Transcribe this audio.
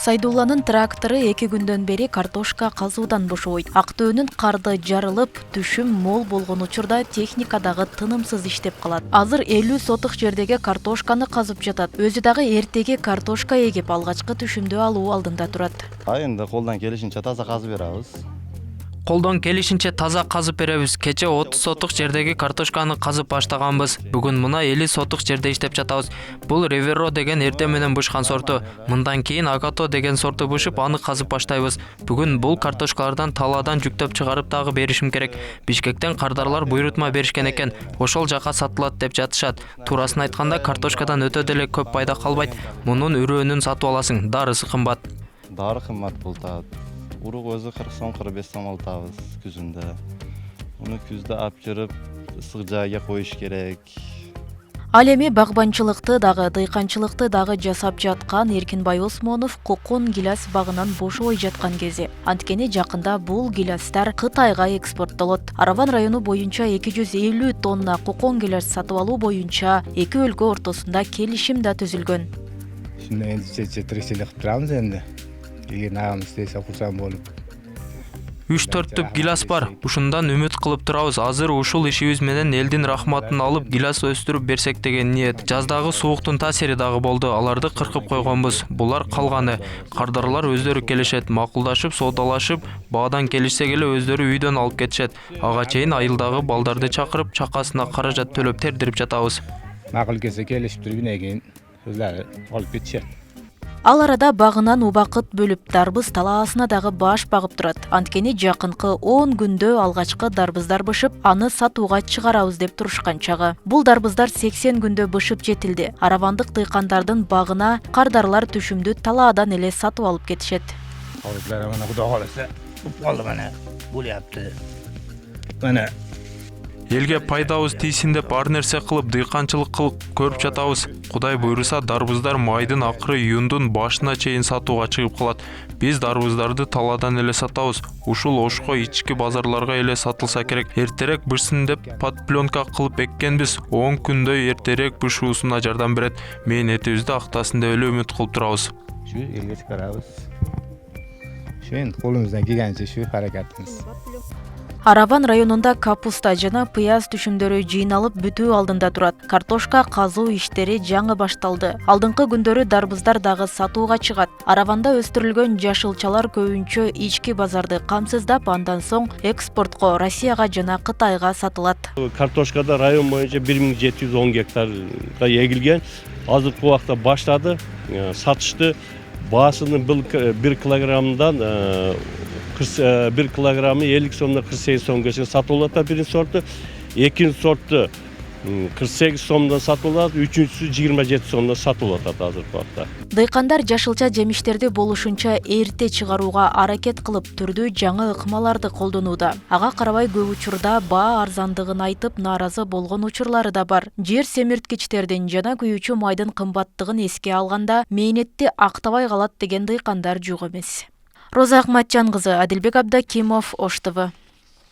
Сайдулланын трактору 2 күндөн бери картошка казуудан бошобойт. Актөөнүн карды жарылып, түшүм мол болгон учурда техника дагы тынымсыз иштеп калат. Азыр 50 сотук жердеги картошканы казып жатат. Өзү дагы эртеги картошка эгип алгачкы түшүмдү алуу алдында турат. Эми колдон келишинче таза казып беребиз. Колдон келишинче таза казып беребиз. Кече 30 сотук жердеги картошканы казып баштаганбыз. Бүгүн мына 50 сотук жерде иштеп жатабыз. Бул Реверо деген эрте менен бышкан сорту. Мындан кийин Агато деген сорту бышып, аны казып баштайбыз. Бүгүн бул картошкалардан талаадан жүктөп чыгарып дагы беришим керек. Бишкектен кардарлар буйрутма беришкен экен. Ошол жака сатылат деп жатышат. Туурасын айтканда, картошкадан өтө деле көп пайда калбайт. Мунун үрөөнүн сатып аласың. Дарысы кымбат. Дары кымбат бултат. Урук өзү 40 сом, 45 сом алабыз күзүндө. Муну күздө алып жүрүп, ысык жайга коюш керек. Ал эми багбанчылыкты дагы, дыйканчылыкты дагы жасап жаткан Эркинбай Осмонов кокон гиляс багынан бошобой жаткан кези. Анткени жакында бул гилястар Кытайга экспорттолот. Араван району боюнча 250 тонна кокон гиляс сатып алуу боюнча эки өлкө ортосунда келишим да түзүлгөн. Şimdi endişe tırısıyla kıptıramız hem Егер нағам істесе курсан болуп. 3-4 түп гилас бар. Ушундан үмүт кылып турабыз. Азыр ушул ишибиз менен элдин рахматын алып, гилас өстүрүп берсек деген ниет. Жаздагы сууктун таасири дагы болду. Аларды кыркып койгонбуз. Булар калганы. Кардарлар өздөрү келишет, макулдашып, соодалашып, баадан келишсек эле өздөрү үйдөн алып кетишет. Ага чейин айылдагы балдарды чакырып, чакасына каражат төлөп тердирип жатабыз. Макул келсе келишип туруп кийин өзлөрү алып кетишет. Ал арада багынан убакыт бөлүп дарбыз талаасына дагы баш багып турат. Анткени жакынкы 10 күндө алгачкы дарбыздар бышып, аны сатууга чыгарабыз деп турушкан чагы. Бул дарбыздар 80 күндө бышып жетилди. Аравандык дыйкандардын багына кардарлар түшүмдү талаадан эле сатып алып кетишет. Алыплар мына Кудай кааласа, болду мына бул япты. Мына Элге пайдабыз тийсин деп ар нерсе кылып, дыйканчылык кылып көрүп жатабыз. Кудай буйруса, дарбыздар майдын акыры июндун башына чейин сатууга чыгып калат. Биз дарбыздарды талаадан эле сатабыз. Ушул ошко ички базарларга эле сатылса керек. Эртерээк бышсын деп подпленка кылып эккенбиз. 10 күндөй эртерээк бышуусуна жардам берет. Мээнетибизди актасын деп эле үмүт кылып турабыз. Şu elge çıkarabız. Şu endi kolumuzdan kelgancha şu harakatimiz. Араван районунда капуста жана пыяз түшүмдөрү жыйналып бүтүү алдында турат. Картошка казуу иштери жаңы башталды. Алдыңкы күндөрү дарбыздар дагы сатууга чыгат. Араванда өстүрүлгөн жашылчалар көбүнчө ички базарды камсыздап, андан соң экспортко Россияга жана Кытайга сатылат. Картошкада район боюнча 1710 гектарга эгилген. Азыркы убакта баштады, сатышты. Баасынын 1 килограммдан 1 килограммы 50 сомдон 48 сомго чейин сатылып атат биринчи сорту. Экинчи сорту 48 сомдон сатылат, үчүнчүсү 27 сомдон сатылып атат азыркы убакта. Дыйкандар жашылча жемиштерди болушунча эрте чыгарууга аракет кылып, түрдүү жаңы ыкмаларды колдонууда. Ага карабай көп учурда баа арзандыгын айтып нааразы болгон учурлары да бар. Жер семирткичтердин жана күйүүчү майдын кымбаттыгын эске алганда, мээнетти актабай калат деген дыйкандар жок эмес. Роза Акматжан кызы, Адилбек Абдакимов, Ош ТВ.